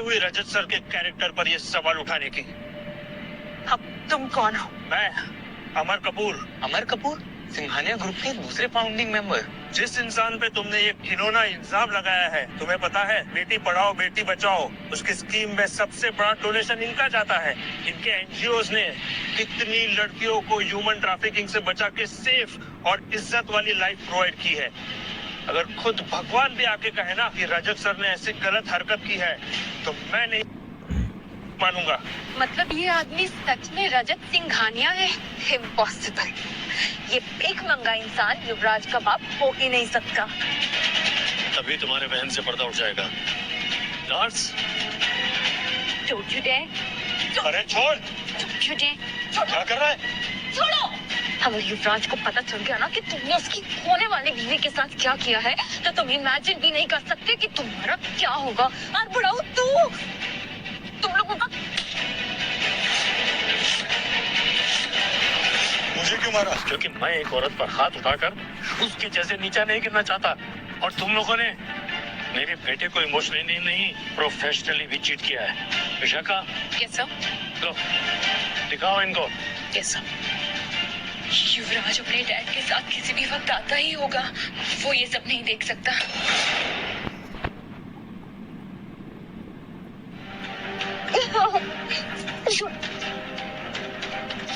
हुई रजत सर के कैरेक्टर पर ये सवाल उठाने की? अब तुम कौन हो? मैं अमर कपूर। अमर कपूर सिंघानिया ग्रुप के दूसरे फाउंडिंग मेंबर। जिस इंसान पे तुमने ये घिनौना इल्जाम लगाया है, तुम्हें पता है बेटी पढ़ाओ बेटी बचाओ उसकी स्कीम में सबसे बड़ा डोनेशन इनका जाता है। इनके एनजीओज ने कितनी लड़कियों को ह्यूमन ट्रैफिकिंग से बचा के सेफ और इज्जत वाली लाइफ प्रोवाइड की है। अगर खुद भगवान भी आके कहे ना कि रजत सर ने ऐसी गलत हरकत की है तो मैं नहीं मानूंगा। मतलब ये आदमी सच में रजत सिंघानिया है? इम्पॉसिबल। ये भीख मंगा इंसान युवराज का बाप हो ही नहीं सकता। तभी तुम्हारे बहन से पर्दा उठ जाएगा। Lars, Don't you dare! अरे छोड़। Don't you dare! क्या कर रहा है? छोड़ो! अगर युवराज को पता चल गया ना कि तुमने उसकी होने वाली बीवी के साथ क्या किया है तो तुम इमेजिन भी नहीं कर सकते कि तुम्हारा क्या होगा। और बुढ़ाऊ तुम लोगों का। मुझे क्यों मारा? क्योंकि मैं एक औरत पर हाथ उठाकर उसके जैसे नीचा नहीं गिरना चाहता। और तुम लोगों ने मेरे बेटे को इमोशनली नहीं प्रोफेशनली भी चीट किया है। Vishakha, Yes sir. लो दिखाओ इनको। Yes sir. युवराज अपने डैड के साथ किसी भी वक्त आता ही होगा। वो ये सब नहीं देख सकता।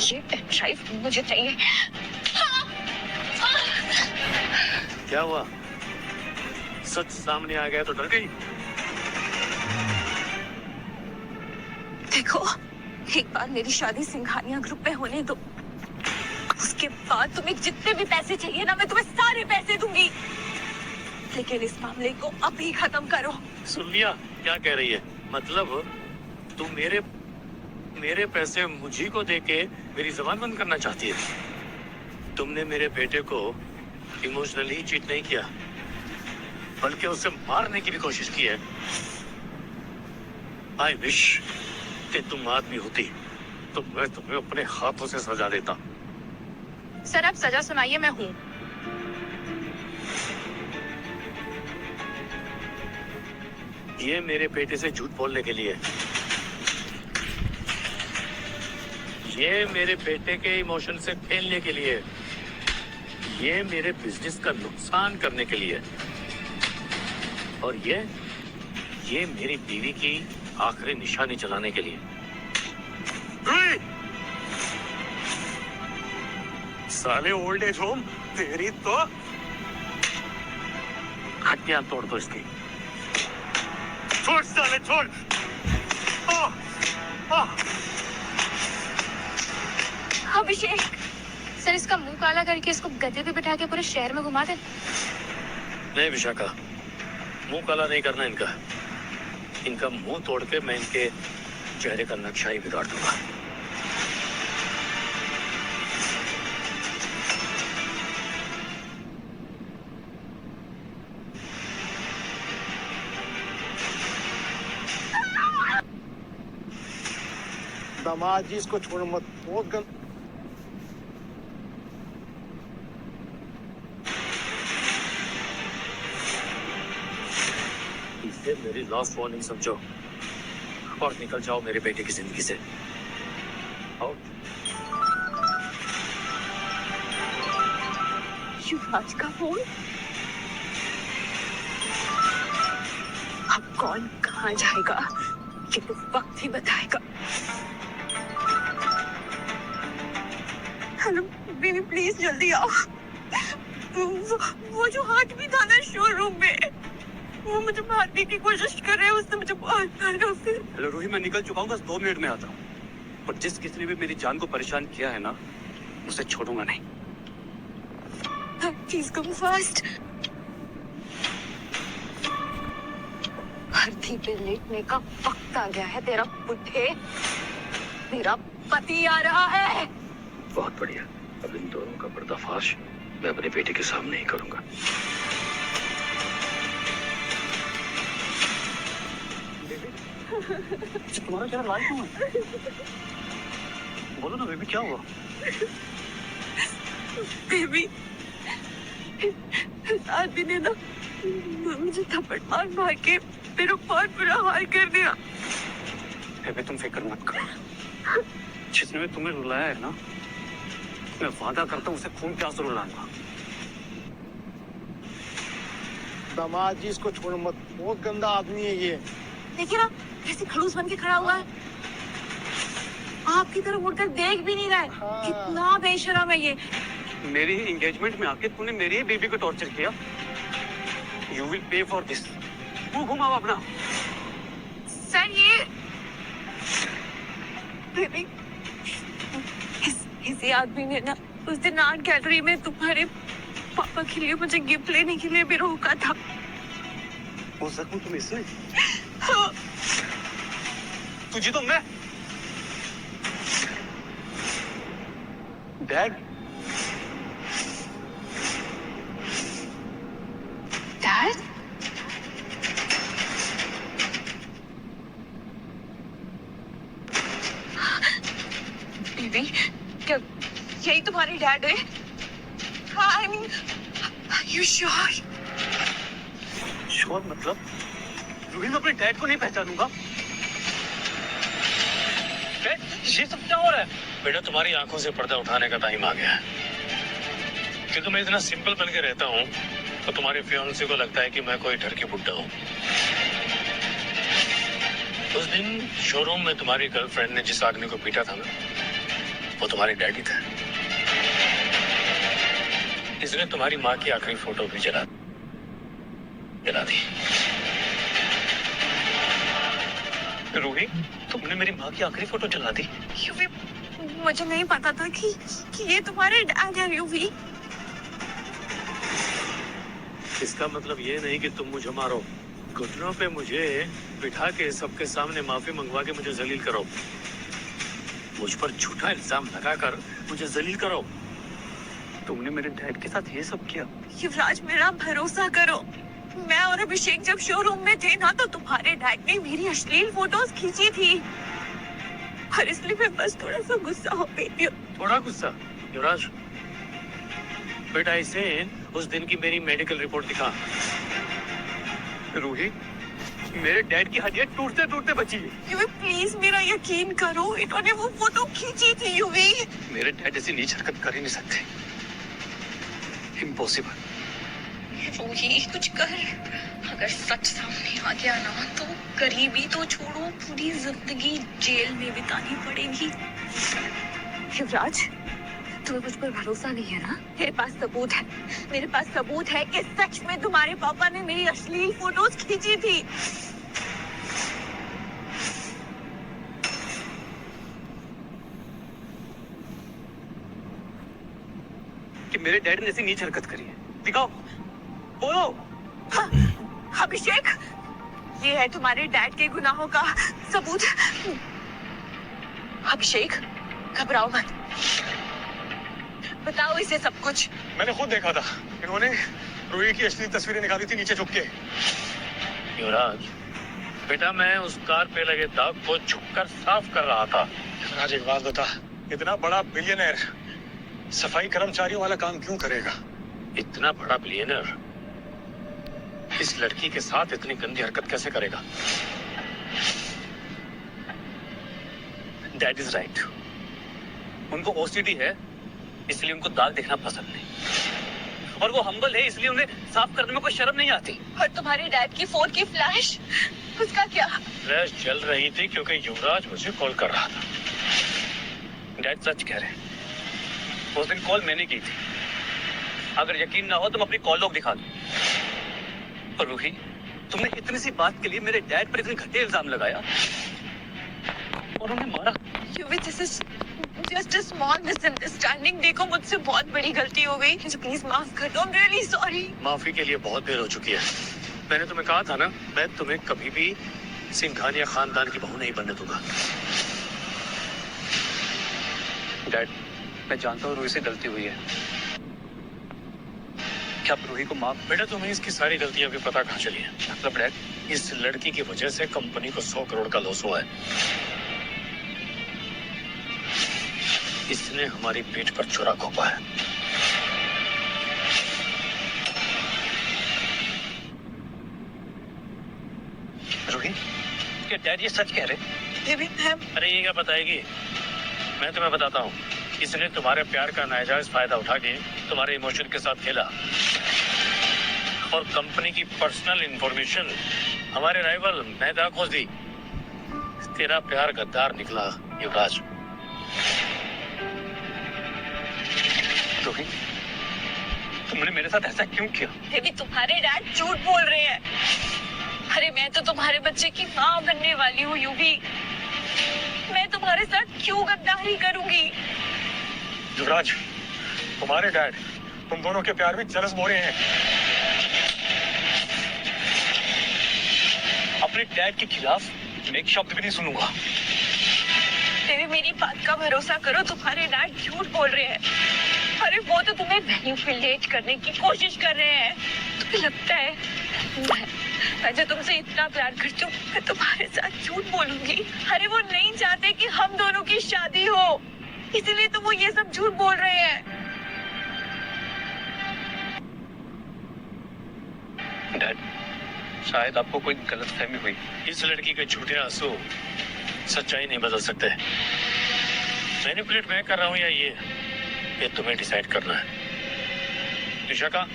ये पेन ड्राइव मुझे चाहिए। क्या हुआ? सच सामने आ गया तो डर गई? देखो, एक बार मेरी शादी सिंघानिया ग्रुप में होने दो। उसके बाद तुम्हें जितने भी पैसे चाहिए ना मैं तुम्हें सारे पैसे दूंगी। लेकिन इस मामले को अभी खत्म करो। सुन लिया क्या कह रही है? मतलब तू मेरे पैसे मुझी को देके मेरी जबान बंद करना चाहती है? तुमने मेरे बेटे को इमोशनली चीट नहीं किया बल्कि उसे मारने की भी कोशिश की है। आई विश कि तुम आदमी होती तो मैं तुम्हें अपने हाथों से सजा देता। सर आप सजा सुनाइए, मैं हूँ। ये मेरे बेटे से झूठ बोलने के लिए, ये मेरे बेटे के इमोशन से खेलने के लिए, ये मेरे बिजनेस का नुकसान करने के लिए, और ये मेरी बीवी की आखिरी निशानी चलाने के लिए। साले ओल्ड एज होम तेरी तो हड्डियां तोड़ दो इसकी। छोड़ साले छोड़। अभिषेक सर, इसका मुंह काला करके इसको गधे पे बिठा के पूरे शहर में घुमा दे। नहीं विशाखा, मुंह काला नहीं करना इनका। इनका मुंह तोड़ के मैं इनके चेहरे का नक्शा ही बिगाड़ दूंगा। दामाद जी इसको छोड़ मत, बहुत गलत। इसे मेरी लास्ट वार्निंग समझो और निकल जाओ मेरे बेटे की जिंदगी से। आओ। युवराज का फोन। अब कौन कहाँ जाएगा ये तो वक्त ही बताएगा। हेलो बेबी, प्लीज जल्दी आओ। वो जो हाथ भी था ना शोरूम में, वो मुझे मारने की कोशिश कर रहे हैं। उसने मुझे मारा। हेलो रूही, मैं निकल चुका हूँ, बस 2 मिनट में आता हूँ। और जिस किसी ने भी मेरी जान को परेशान किया है ना, उसे छोड़ूंगा नहीं। Please come fast. धरती पे लेटने का वक्त आ गया है तेरा बुढ़े। मेरा पति आ रहा है। बहुत बढ़िया। अब इन दोनों का पर्दाफाश मैं अपने बेटे के सामने ही करूंगा। तुम्हारा चेहरा लाल क्यों है? बोलो ना बेबी, क्या हुआ? बेबी, आदमी ने ना मुझे थप्पड़ मार मार के मेरा बहुत बुरा हाल कर दिया। बेबी तुम फिक्र मत करो, जिसने भी तुम्हें रुलाया है ना, मैं वादा करता हूँ उसे खून के आंसू रुलाऊंगा। दामाद जी इसको छोड़ मत, बहुत गंदा आदमी है ये। देखिए ना कैसे खड़ूस बन के खड़ा हुआ है, आपकी तरफ मुड़कर देख भी नहीं रहा है। हाँ। कितना बेशरम है ये। मेरी ही एंगेजमेंट में आके तूने मेरी ही बेबी को टॉर्चर किया। You will pay for this. तू घुमाओ अपना। सर ये बेबी, किसी आदमी ने ना उस दिन आर्ट गैलरी में तुम्हारे पापा के लिए मुझे गिफ्ट लेने के लिए भी रोका था। वो जख्म तुम इसने? हाँ। तुझे तो मैं डैड डैड बेबी, क्या यही तुम्हारी डैड है? हाँ, I mean you sure? Sure मतलब रूही, मैं अपने डैड को नहीं पहचानूंगा। डैड, ये सब क्या हो रहा है? बेटा तुम्हारी आंखों से पर्दा उठाने का टाइम आ गया है। क्योंकि मैं इतना सिंपल बन के रहता हूँ तो तुम्हारे फियांसे को लगता है कि मैं कोई डर के बुड्ढा हूँ। उस दिन शोरूम में तुम्हारी गर्लफ्रेंड ने जिस आदमी को पीटा था ना, वो तुम्हारे डैडी था। इसने तुम्हारी माँ की आखिरी फोटो भी जला दी। रूही, तुमने मेरी माँ की आखिरी फोटो जला दी? यूवी, मुझे नहीं पता था कि ये तुम्हारे डैड है यूवी। इसका मतलब ये नहीं कि तुम मुझे मारो, घुटनों पे मुझे बिठा के सबके सामने माफी मंगवा के मुझे जलील करो, मुझ पर झूठा इल्जाम लगाकर मुझे जलील करो। तुमने मेरे डैड के साथ ये सब किया? युवराज, मेरा भरोसा करो। मैं और अभिषेक जब शोरूम में थे ना, तो तुम्हारे डैड ने मेरी अश्लील फोटोज खींची थी, और इसलिए मैं बस थोड़ा सा गुस्सा हो गई थी। थोड़ा गुस्सा? युवराज बेटा, इसे उस दिन की मेरी मेडिकल रिपोर्ट दिखा। रूही, मेरे डैड की हड्डियां टूटते टूटते बची है। यूवी प्लीज मेरा यकीन करो, इन्होंने वो फोटो खींची थी। यूवी, मेरे डैड ऐसी नीच हरकत कर ही नहीं सकते। इम्पॉसिबल। रूही कुछ कर, अगर सच सामने आ गया ना तो गरीबी तो छोड़ो, पूरी जिंदगी जेल में बितानी पड़ेगी। युवराज, तुम्हें मुझ पर भरोसा नहीं है ना? मेरे पास सबूत है, मेरे पास सबूत है कि सच में तुम्हारे पापा ने मेरी अश्लील फोटोज खींची थी। कि मेरे डैड ने ऐसी नीच हरकत करी है? दिखाओ, बोलो। हाँ, अभिषेक, ये है तुम्हारे डैड के गुनाहों का सबूत। अभिषेक, घबराओ मत, बताओ इसे सब कुछ। मैंने खुद देखा था, इन्होंने रूही की असली तस्वीरें निकाली थी नीचे झुक के। युवराज बेटा, मैं उस कार पे लगे दाग को झुककर साफ कर रहा था। युवराज एक बात बता, इतना बड़ा बिलियनर सफाई कर्मचारियों वाला काम क्यों करेगा? इतना बड़ा बिलियनर इस लड़की के साथ इतनी गंदी हरकत कैसे करेगा? Dad is right. उनको ओसीडी है, इसलिए उनको दाग देखना पसंद नहीं, और वो हम्बल है, इसलिए उन्हें साफ करने में कोई शर्म नहीं आती। और तुम्हारे डैड की फोन की फ्लैश, उसका क्या? फ्लैश जल रही थी क्योंकि युवराज मुझे कॉल कर रहा था। डैड सच कह रहे हैं, उस दिन कॉल मैंने की थी। अगर यकीन ना हो तो मैं अपनी कॉल लॉग दिखा दूं। और रूही, तुमने इतनी सी बात के लिए मेरे डैड पर इतने घटिया इल्जाम लगाया और उन्हें मारा। This is just a small misunderstanding. देखो, मुझसे बहुत बड़ी गलती हो गई, मुझे प्लीज माफ कर दो। I am really sorry. माफी के लिए बहुत देर हो चुकी है। मैंने तुम्हें कहा था ना, मैं तुम्हें कभी भी सिंघानिया खानदान की बहू नहीं बनने दूंगा। डैड, मैं जानता हूँ रूही से गलती हुई है, क्या आप रूही को माफ? बेटा, तुम्हें इसकी सारी गलतियां भी पता कहाँ चली है? मतलब डैड, इस लड़की की वजह से कंपनी को 100 करोड़ का लॉस हुआ है। इसने हमारी पीठ पर छुरा घोंपा है। क्या डैड ये सच कह रहे? डेविड मैम, अरे ये क्या बताएगी? मैं तुम्हें बताता हूँ। इसने तुम्हारे प्यार का नाजायज फायदा उठा के तुम्हारे इमोशन के साथ खेला और कंपनी की पर्सनल इंफॉर्मेशन हमारे राइवल मेहता को दी। तेरा प्यार गद्दार निकला युवराज। रोहित, तुमने मेरे साथ ऐसा क्यों किया? बेबी तुम्हारे डैड झूठ बोल रहे हैं। अरे मैं तो तुम्हारे बच्चे की माँ बनने वाली हूँ यूवी। मैं तुम्हारे साथ क्यों गद्दारी करूंगी? युवराज, तुम्हारे डैड तुम दोनों के प्यार में चरस मोड़े हैं। अपने डैड के खिलाफ मैं एक शब्द भी नहीं सुनूंगा। तेरे मेरी बात का भरोसा करो, तुम्हारे डैड झूठ बोल रहे हैं। अरे वो तो तुम्हें मैनिपुलेट करने की कोशिश कर रहे हैं। तुम्हें लगता है मैं जो तुमसे इतना प्यार करती हूँ मैं तुम्हारे साथ झूठ बोलूंगी? अरे वो नहीं चाहते कि हम दोनों की शादी हो, इसीलिए तो वो ये सब झूठ बोल रहे हैं। डैड, शायद आपको कोई गलतफहमी हुई। इस लड़की के झूठे आंसू सच्चाई नहीं बदल सकते। मैनिपुलेट मैं कर रहा हूँ या ये तुम्हें डिसाइड करना है। Vishakha,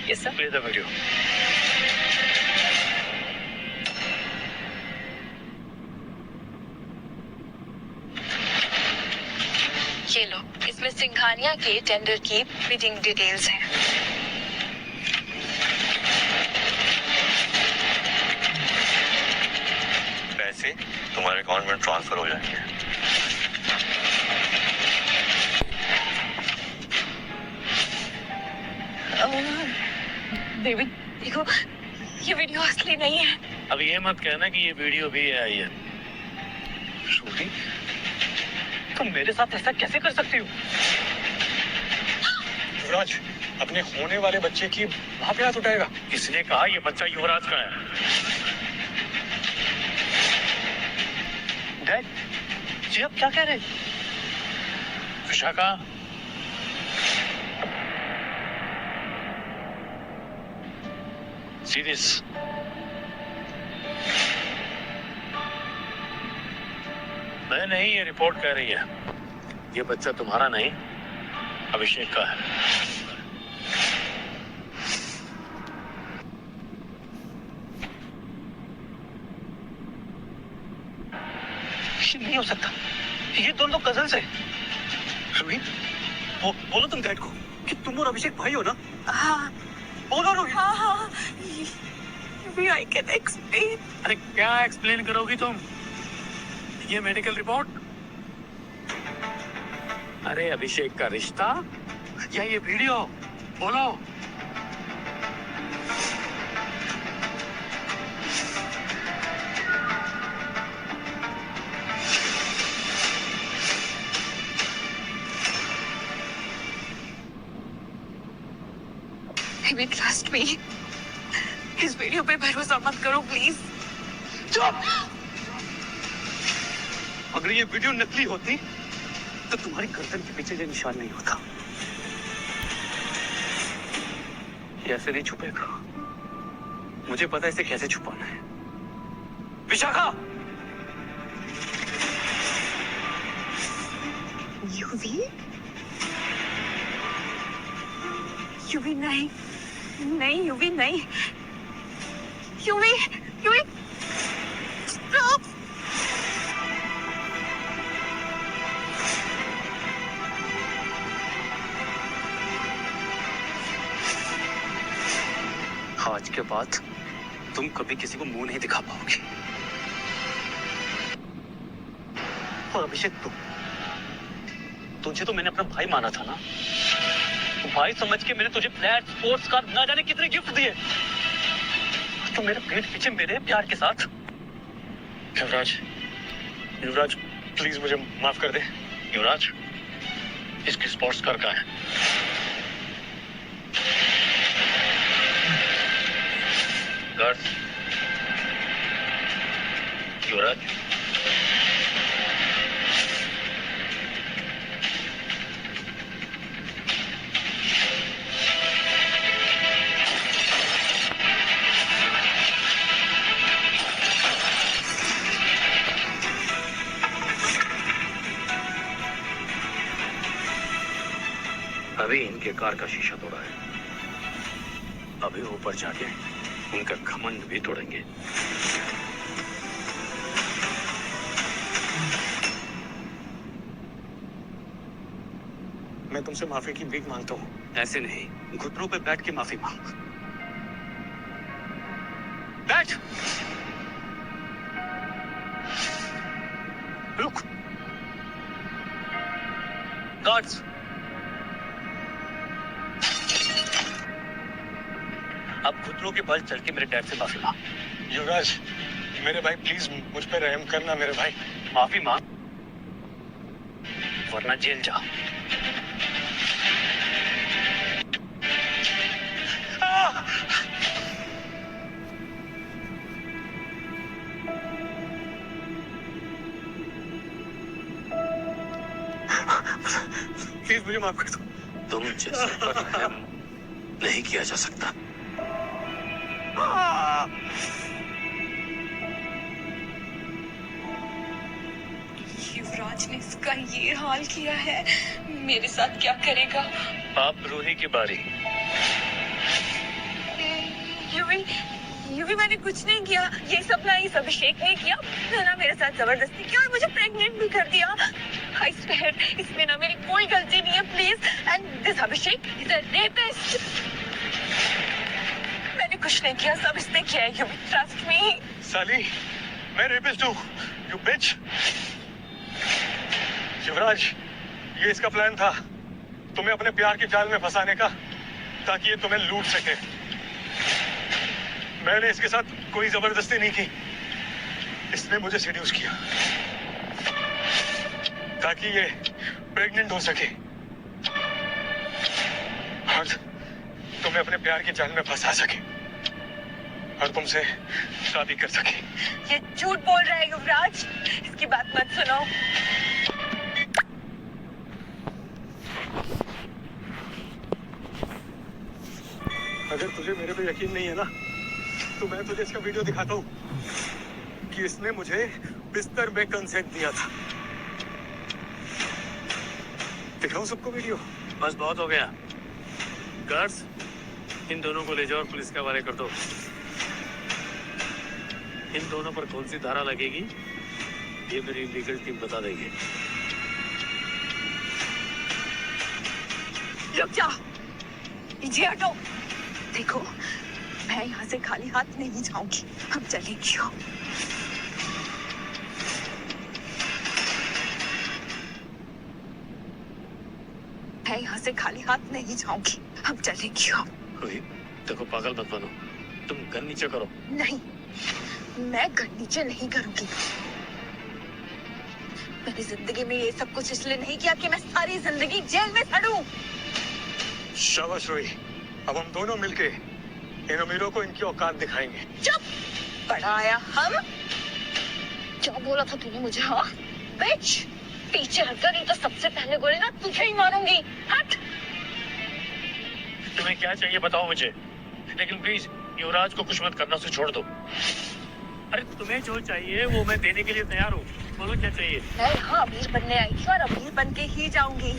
yes sir. Play the video. ये लो, इसमें सिंघानिया के टेंडर की बिडिंग डिटेल्स हैं। पैसे तुम्हारे अकाउंट में ट्रांसफर हो जाएंगे। डेविड देखो, ये वीडियो असली नहीं है। अब ये मत कहना कि ये वीडियो भी आई है। श्रुति, तुम मेरे साथ ऐसा कैसे कर सकती हो? युवराज अपने होने वाले बच्चे की माँ पे हाथ उठाएगा। किसने कहा ये बच्चा युवराज का है? डैड, जी आप क्या कह रहे हैं? Vishakha, see this. मैं नहीं, ये रिपोर्ट कह रही है ये बच्चा तुम्हारा नहीं अभिषेक का है। ये नहीं हो सकता, ये दोनों कजन्स हैं। रोहित, बोलो तुम डैड को कि तुम और अभिषेक भाई हो ना? हाँ बोलो रोहित। हाँ, maybe I can explain. अरे क्या एक्सप्लेन करोगी तुम? ये मेडिकल रिपोर्ट, अरे अभिषेक का रिश्ता या ये वीडियो? बोलो। Maybe trust me. इस वीडियो पे भरोसा मत करो प्लीज। चुप! अगर ये वीडियो नकली होती तो तुम्हारी गर्दन के पीछे ये निशान नहीं होता। ये ऐसे नहीं छुपेगा। मुझे पता है इसे कैसे छुपाना है। विशाखा! यूवी? यूवी नहीं, नहीं यूवी नहीं, यूवी, यूवी स्टॉप। आज के बाद तुम कभी किसी को मुंह नहीं दिखा पाओगी। और अभिषेक, तुझे तो मैंने अपना भाई माना था ना? भाई समझ के मैंने तुझे फ्लैट, स्पोर्ट्स कार, ना जाने कितने गिफ्ट दिए। तो मेरे पेट पीछे मेरे प्यार के साथ। युवराज, युवराज प्लीज मुझे माफ कर दे। युवराज, इसकी स्पोर्ट्स कार कहाँ है? गार्ड, युवराज, अभी इनके कार का शीशा तोड़ा है, अभी ऊपर जाके उनका घमंड भी तोड़ेंगे। मैं तुमसे माफी की भीख मांगता हूँ। ऐसे नहीं, घुटनों पे बैठ के माफी मांग। बैठ। रुक। गार्ड्स। अब घुटनों के बल चल के मेरे डैड से माफी मांग। युवराज, मेरे भाई प्लीज मुझ पे रहम करना मेरे भाई। माफी मांग वरना जेल जा। प्लीज मुझे माफ कर दो। तुम जैसे पर रहम नहीं किया जा सकता। युवराज ने इसका ये हाल किया है, मेरे साथ क्या करेगा? आप रूही की बारी। यूवी मैंने कुछ नहीं किया, ये सब ना इस अभिषेक ने किया, ना मेरे साथ जबरदस्ती किया और मुझे प्रेग्नेंट भी कर दिया। I swear, इसमें ना मेरी कोई गलती नहीं है please, and this Abhishek is a rapist. मैंने कुछ नहीं किया, सब इसने किया है। UV trust me. साली, मैं रेपिस्ट हूँ, यू बिच। युवराज, ये इसका प्लान था, तुम्हें अपने प्यार के जाल में फंसाने का, ताकि ये तुम्हें लूट सके। मैंने इसके साथ कोई जबरदस्ती नहीं की, इसने मुझे सेड्यूस किया ताकि ये प्रेग्नेंट हो सके और तुम्हें अपने प्यार के जाल में फंसा सके और तुमसे शादी कर सके। ये झूठ बोल रहा है युवराज, इसकी बात मत सुनो। अगर तुझे मेरे पे यकीन नहीं है ना, तो मैं तुझे इसका वीडियो दिखाता हूँ कि इसने मुझे बिस्तर में कंसेंट दिया था। दिखाऊं सबको वीडियो? बस बहुत हो गया। गार्ड्स, इन दोनों को ले जाओ और पुलिस के हवाले कर दो। इन दोनों पर कौन सी धारा लगेगी ये मेरी लीगल टीम बता देगी। रुक जा, पीछे हटो। देखो, मैं यहाँ से खाली हाथ नहीं जाऊंगी, हम चलेंगे। मैं यहाँ से खाली हाथ नहीं जाऊंगी, हम चलेंगे। रूही, देखो पागल मत बनो, तुम गन नीचे करो। नहीं, मैं गन नीचे नहीं करूंगी। मैंने जिंदगी में ये सब कुछ इसलिए नहीं किया कि मैं सारी जिंदगी जेल में सड़ूं। शाबाश रोही, अब हम दोनों मिलके इन अमीरों को इनकी औकात दिखाएंगे। चुप, बड़ा आया हम। क्या बोला था तूने मुझे? हाँ बिच, पीछे हटकर, नहीं तो सबसे पहले गोली ना तुझे ही मारूंगी। हट। तुम्हें क्या चाहिए बताओ मुझे, लेकिन प्लीज युवराज को कुछ मत करना, उसे छोड़ दो। अरे तुम्हें जो चाहिए वो मैं देने के लिए तैयार हूँ, बोलो क्या चाहिए। मैं यहाँ अमीर बनने आई थी और अमीर बन के ही जाऊंगी।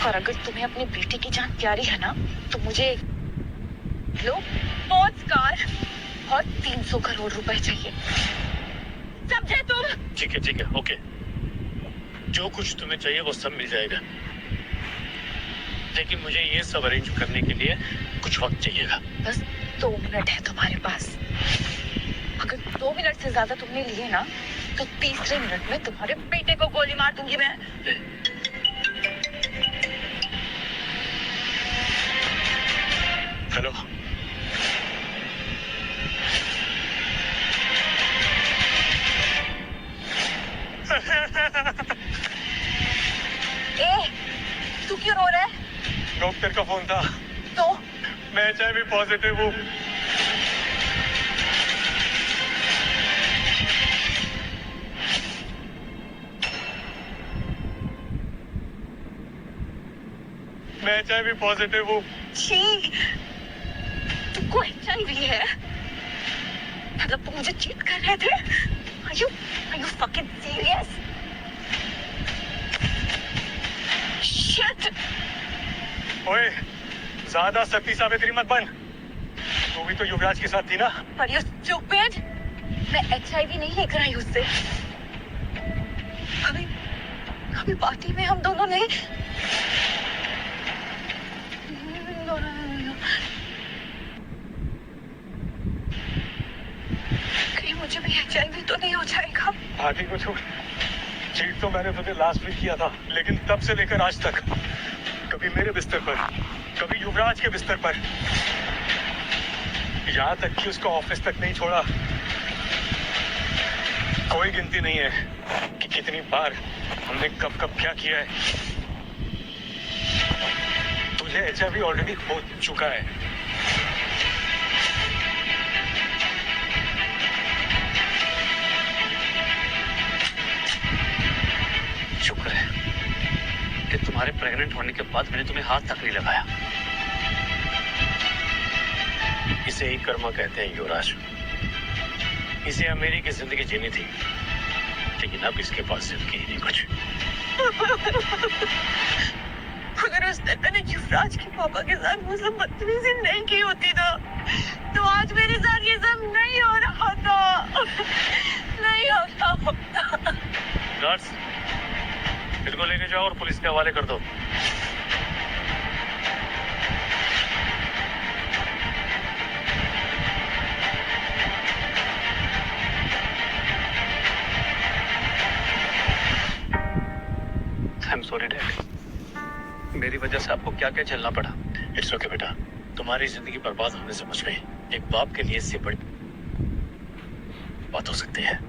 और अगर तुम्हें अपनी बेटी की जान प्यारी है ना, तो मुझे लो, स्पोर्ट्स कार और 300 करोड़ रुपए चाहिए। समझे तुम? ठीक है, ओके। जो कुछ तुम्हें चाहिए वो सब मिल जाएगा, लेकिन मुझे ये सब अरेंज करने के लिए कुछ वक्त चाहिएगा। बस 2 मिनट है तुम्हारे पास। अगर 2 मिनट से ज्यादा तुमने लिए ना, तो तीसरे मिनट में तुम्हारे बेटे को गोली मार दूंगी मैं। हेलो, ए, तू क्यों रो रहा है? डॉक्टर का फोन था। तो मैं HIV पॉजिटिव हूँ। मैं HIV पॉजिटिव हूँ। छी, तुमको HIV है? मतलब तुम मुझे चीट कर रहे थे? Are you fucking serious? Shit! ओए, ज्यादा सती सावित्री मत बन। तू भी तो युवराज के साथ थी ना? Are you stupid? मैं HIV नहीं लेकर आई उससे। अभी पार्टी में हम दोनों ने कहीं मुझे भी HIV तो नहीं हो जाएगा। पार्टी को छोड़, चीट तो मैंने तुझे लास्ट वीक किया था, लेकिन तब से लेकर आज तक कभी मेरे बिस्तर पर, कभी युवराज के बिस्तर पर, यहाँ तक कि उसको ऑफिस तक नहीं छोड़ा। कोई गिनती नहीं है कि कितनी बार हमने कब कब क्या किया है। तुझे HIV ऑलरेडी हो चुका है। शुक्र है कि तुम्हारे प्रेग्नेंट होने के बाद मैंने तुम्हें हाथ तक नहीं लगाया। इसे ही कर्मा कहते हैं युवराज। इसे अमेरी की जिंदगी जीनी थी, लेकिन अब इसके पास जिंदगी ही नहीं कुछ। अगर उस दिन मैंने युवराज के पापा के साथ मुझसे बदतमीजी नहीं की होती ना, तो आज मेरे साथ ये सब नहीं हो रहा था। नहीं होता। गार्ड्स, इनको लेके जाओ और पुलिस के हवाले कर दो। आई एम सॉरी डैड, मेरी वजह से आपको क्या क्या झेलना पड़ा। इट्स ओके बेटा, तुम्हारी जिंदगी बर्बाद होने से बच गई। एक बाप के लिए इससे बड़ी बात हो सकती है।